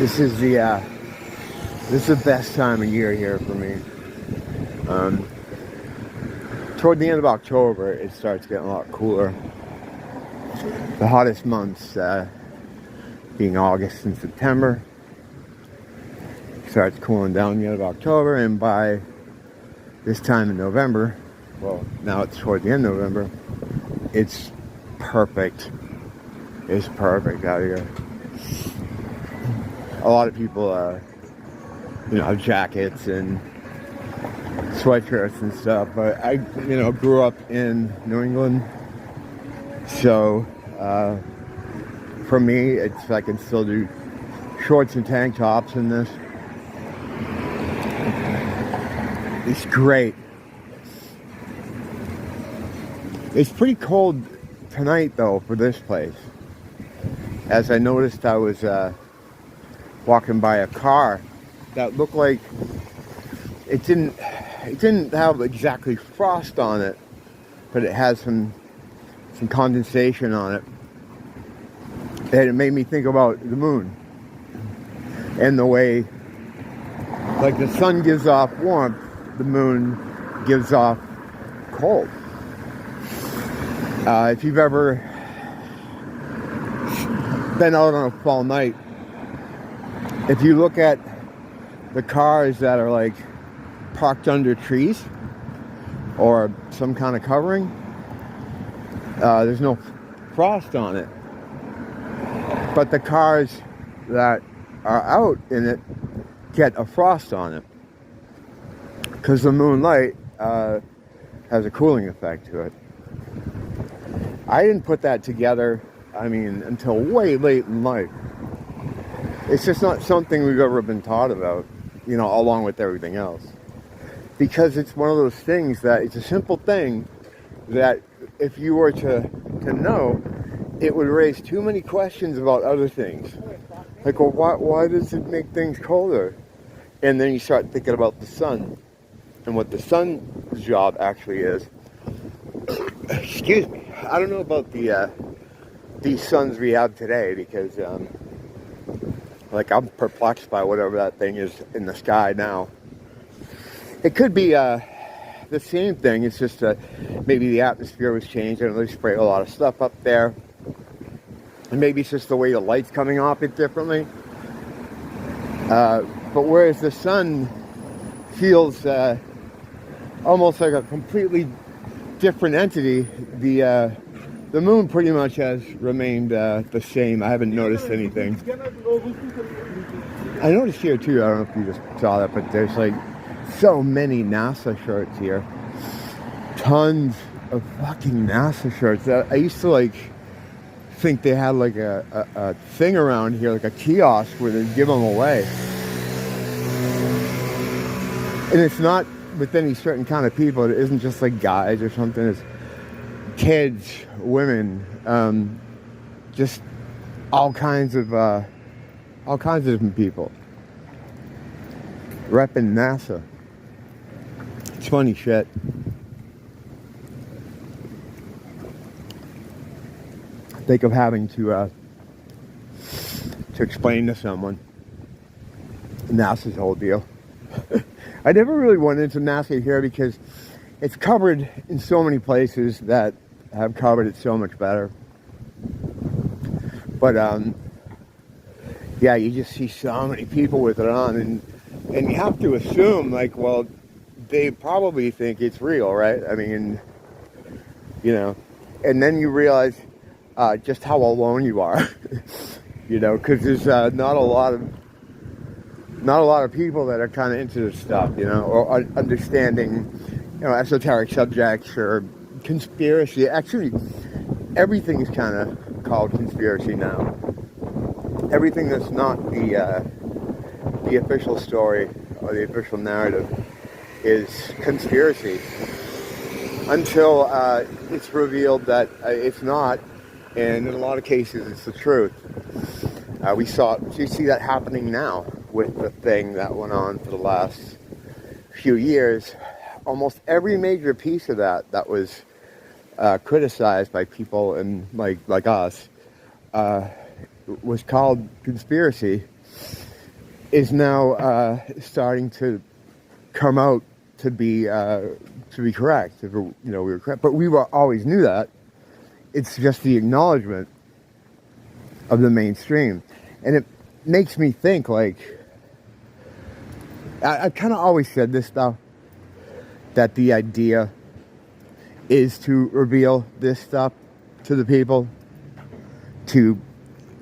This is the best time of year here for me. Toward the end of October, it starts getting a lot cooler. The hottest months being August and September. Starts cooling down the end of October, and by this time in November, well, now it's toward the end of November, it's perfect. It's perfect out here. A lot of people, have jackets and sweatshirts and stuff, but I, grew up in New England, so for me, I can still do shorts and tank tops in this. It's great. It's pretty cold tonight, though, for this place. As I noticed, I was walking by a car that looked like it didn't have exactly frost on it, but it had some condensation on it, and it made me think about the moon and the way, like, the sun gives off warmth, the moon gives off cold. If you've ever been out on a fall night, if you look at the cars that are like parked under trees or some kind of covering, there's no frost on it. But the cars that are out in it get a frost on it because the moonlight has a cooling effect to it. I didn't put that together, until way late in life. It's just not something we've ever been taught about, along with everything else. Because it's one of those things that it's a simple thing that if you were to know, it would raise too many questions about other things. Like, well, why does it make things colder? And then you start thinking about the sun and what the sun's job actually is. Excuse me. I don't know about these suns we have today, because I'm perplexed by whatever that thing is in the sky now. It could be the same thing. It's just maybe the atmosphere was changed and they spray a lot of stuff up there. And maybe it's just the way the light's coming off it differently. But whereas the sun feels almost like a completely different entity, the moon pretty much has remained the same. I haven't noticed anything. I noticed here too, I don't know if you just saw that, but there's like so many NASA shirts here. Tons of fucking NASA shirts. I used to think they had like a thing around here, like a kiosk where they give them away. And it's not with any certain kind of people. It isn't just like guys or something. It's kids, women, just all kinds of different people repping NASA. It's funny shit. Think of having to explain to someone NASA's whole deal. I never really went into NASA here because it's covered in so many places that have covered it so much better. But you just see so many people with it on, and you have to assume, they probably think it's real, right? And then you realize just how alone you are, because there's not a lot of people that are kind of into this stuff, or understanding, esoteric subjects or conspiracy. Actually, everything is kind of called conspiracy now. Everything that's not the official story or the official narrative is conspiracy until it's revealed that it's not, and in a lot of cases it's the truth. You see that happening now with the thing that went on for the last few years. Almost every major piece of that was criticized by people and like us was called conspiracy, is now starting to come out to be correct. If we were correct, but we always knew that. It's just the acknowledgement of the mainstream, and it makes me think. Like, I've kind of always said this stuff, that the idea is to reveal this stuff to the people, to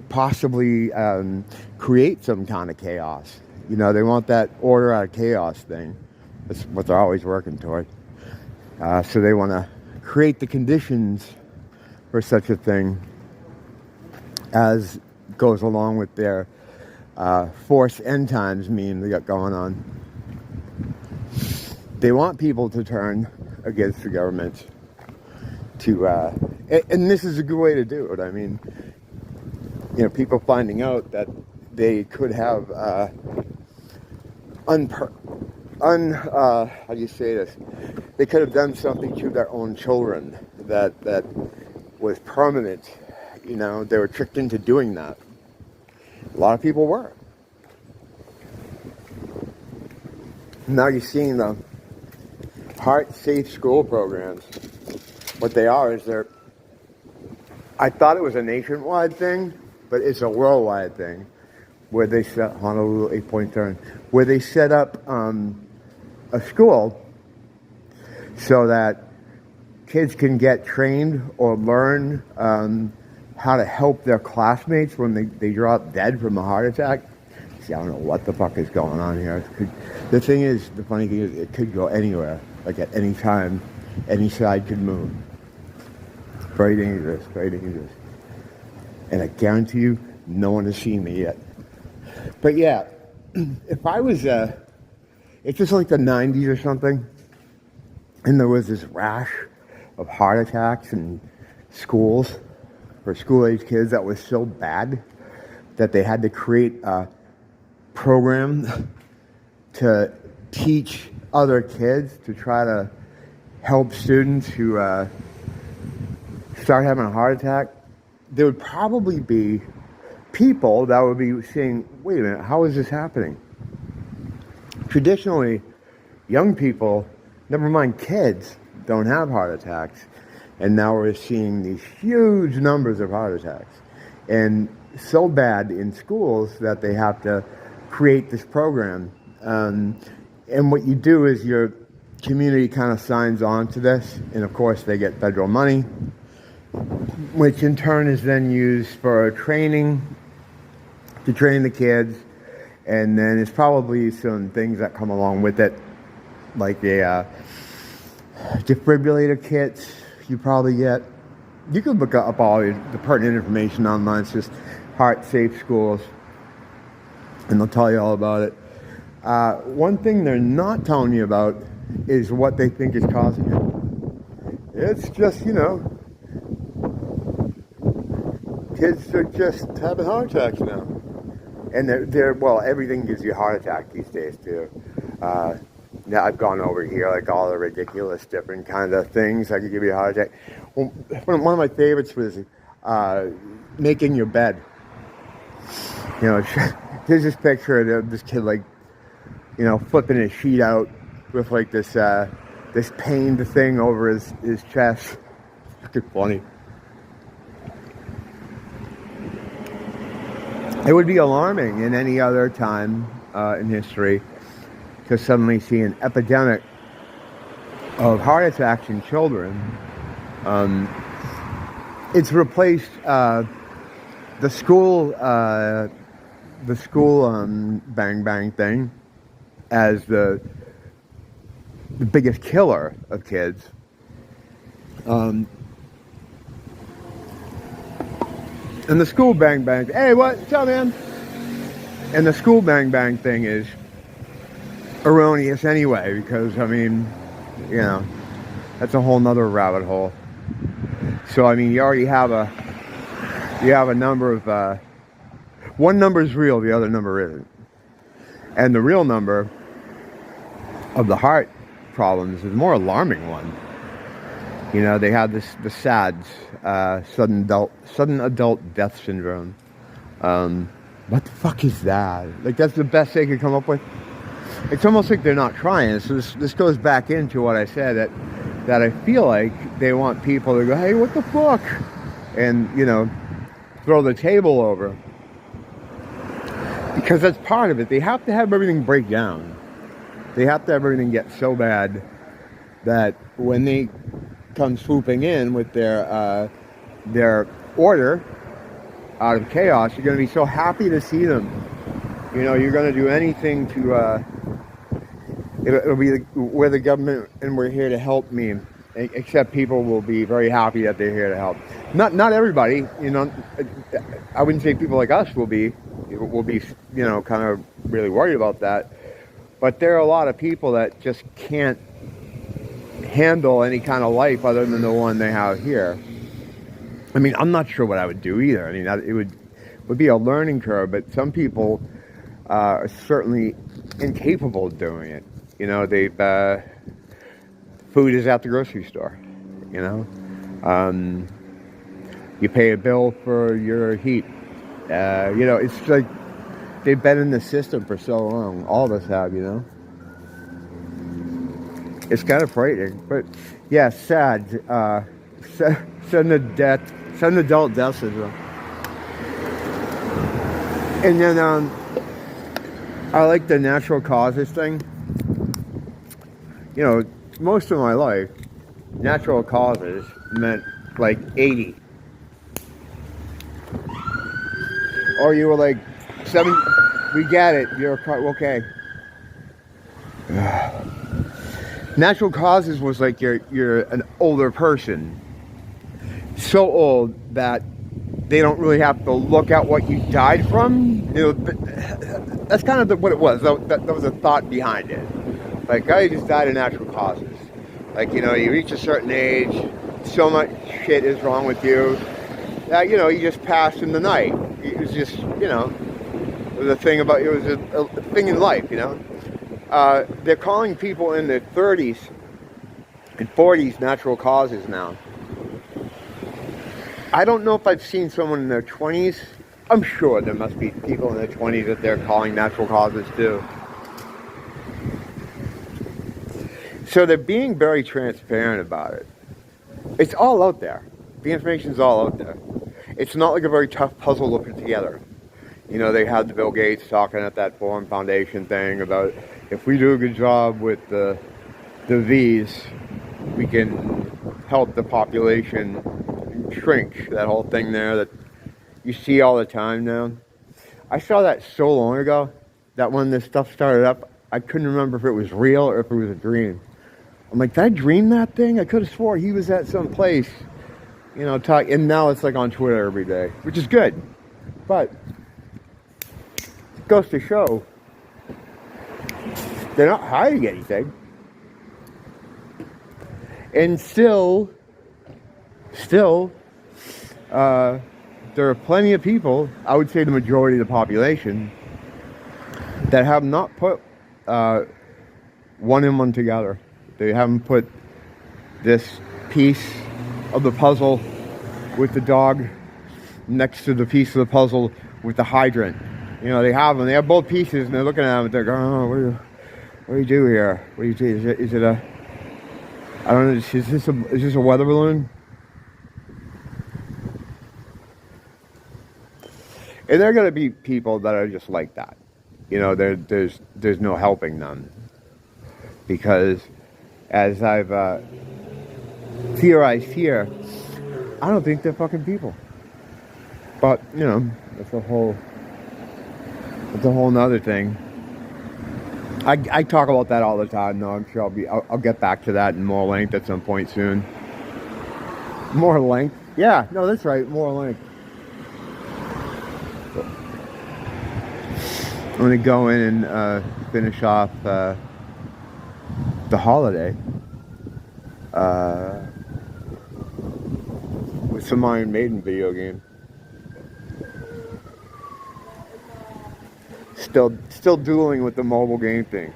possibly create some kind of chaos. They want that order out of chaos thing. That's what they're always working toward. So they want to create the conditions for such a thing, as goes along with their force end times meme they got going on. They want people to turn against the government, and this is a good way to do it. I mean, people finding out that they could have how do you say this? They could have done something to their own children that was permanent. They were tricked into doing that. A lot of people were. Now you're seeing the heart-safe school programs. What they are is I thought it was a nationwide thing, but it's a worldwide thing, where they set Honolulu 8-point turn, where they set up a school so that kids can get trained or learn how to help their classmates when they drop dead from a heart attack. See, I don't know what the fuck is going on here. The funny thing is, it could go anywhere. Like, at any time, any side could move. Very dangerous, very dangerous. And I guarantee you, no one has seen me yet. But yeah, if I was, it's just like the 90s or something, and there was this rash of heart attacks in schools for school-age kids that was so bad that they had to create a program to teach other kids to try to help students who start having a heart attack. There would probably be people that would be saying, wait a minute, how is this happening? Traditionally, young people, never mind kids, don't have heart attacks. And now we're seeing these huge numbers of heart attacks. And so bad in schools that they have to create this program. And what you do is your community kind of signs on to this. And of course, they get federal money, which in turn is then used for training, to train the kids. And then there's probably some things that come along with it, like a defibrillator kits you probably get. You can look up all the pertinent information online. It's just Heart Safe Schools, and they'll tell you all about it. One thing they're not telling you about is what they think is causing it. It's just, kids are just having heart attacks now. And well, everything gives you a heart attack these days, too. Now I've gone over here, like all the ridiculous different kind of things that could give you a heart attack. Well, one of my favorites was making your bed. Here's this picture of this kid, like, flipping his sheet out with like this pained thing over his chest. It's funny. It would be alarming in any other time in history to suddenly see an epidemic of heart attacks in children. It's replaced the school bang bang thing as the biggest killer of kids. And the school bang bang, hey, what's up, man? And the school bang bang thing is erroneous anyway, because, that's a whole nother rabbit hole. So, you already have a number of, one number is real, the other number isn't. And the real number of the heart problems is a more alarming one. They have the SADS, sudden adult death syndrome. What the fuck is that? Like, that's the best they could come up with. It's almost like they're not trying. So this goes back into what I said, that I feel like they want people to go, hey, what the fuck? And, you know, throw the table over. Because that's part of it. They have to have everything break down. They have to have everything get so bad that when they come swooping in with their order out of chaos, you're going to be so happy to see them. You know, you're going to do anything to, it'll be we're the government and we're here to help me. Except people will be very happy that they're here to help. Not everybody, you know. I wouldn't say people like us will be, you know, kind of really worried about that. But there are a lot of people that just can't handle any kind of life other than the one they have here. I mean, I'm not sure what I would do either. I mean, it would be a learning curve, but some people are certainly incapable of doing it. You know, food is at the grocery store, you know. You pay a bill for your heat. You know, it's like they've been in the system for so long. All of us have, you know. It's kind of frightening, but yeah, sad. Sudden adult death syndrome. And then I like the natural causes thing. You know, most of my life, natural causes meant like 80. Or you were like 7, we get it, you're okay. Natural causes was like you're an older person. So old that they don't really have to look at what you died from. You know, that's kind of what it was. That was a thought behind it. Like, oh, you just died of natural causes. Like, you know, you reach a certain age, so much shit is wrong with you that, you know, you just passed in the night. It was just, you know, it was a thing in life, you know. They're calling people in their 30s and 40s natural causes now. I don't know if I've seen someone in their 20s. I'm sure there must be people in their 20s that they're calling natural causes too. So they're being very transparent about it. It's all out there. The information's all out there. It's not like a very tough puzzle to put together. You know, they had the Bill Gates talking at that Forum Foundation thing about if we do a good job with the V's, we can help the population shrink. That whole thing there that you see all the time now. I saw that so long ago that when this stuff started up, I couldn't remember if it was real or if it was a dream. I'm like, did I dream that thing? I could have swore he was at some place, you know, and now it's like on Twitter every day, which is good. But it goes to show they're not hiding anything. And still, there are plenty of people, I would say the majority of the population, that have not put one and one together. They haven't put this piece of the puzzle with the dog next to the piece of the puzzle with the hydrant. You know, they have them. They have both pieces, and they're looking at them, and they're going, oh, what do you do here? What do you do? Is it a, I don't know, is this a weather balloon? And there are going to be people that are just like that. You know, there's no helping them. Because as I've theorized here, I don't think they're fucking people. But, you know, that's a whole nother thing. I talk about that all the time, though. I'm sure I'll get back to that in more length at some point soon. More length? Yeah, no, that's right, more length. I'm going to go in and finish off the holiday with some Iron Maiden video game. Still dueling with the mobile game thing.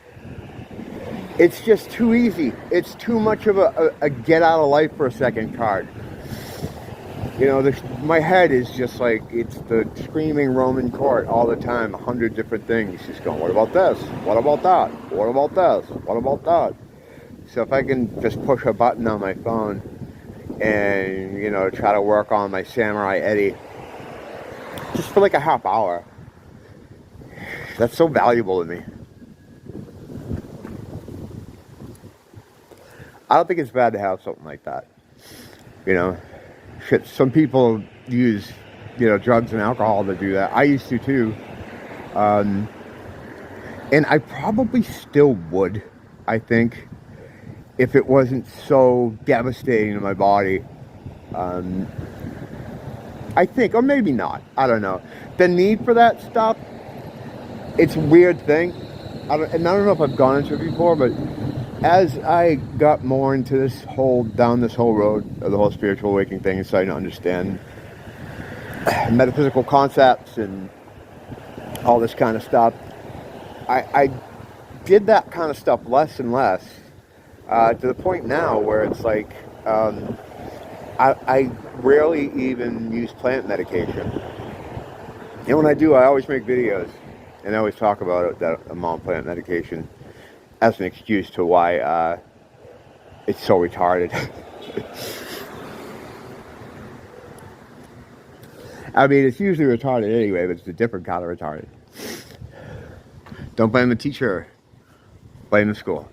It's just too easy. It's too much of a get out of life for a second card. You know, my head is just like, it's the screaming Roman court all the time, 100 different things. Just going, what about this? What about that? What about this? What about that? So if I can just push a button on my phone and, you know, try to work on my Samurai Eddie just for like a half hour, that's so valuable to me. I don't think it's bad to have something like that. You know, shit, some people use, you know, drugs and alcohol to do that. I used to too. And I probably still would, I think, if it wasn't so devastating to my body. I think, or maybe not. I don't know. The need for that stuff, it's a weird thing. I don't know if I've gone into it before, but as I got more into down this whole road of the whole spiritual awakening thing and starting to understand metaphysical concepts and all this kind of stuff, I did that kind of stuff less and less, to the point now where it's like, I rarely even use plant medication. And when I do, I always make videos, and I always talk about it, that I'm on plant medication, as an excuse to why it's so retarded. I mean, it's usually retarded anyway, but it's a different kind of retarded. Don't blame the teacher, blame the school.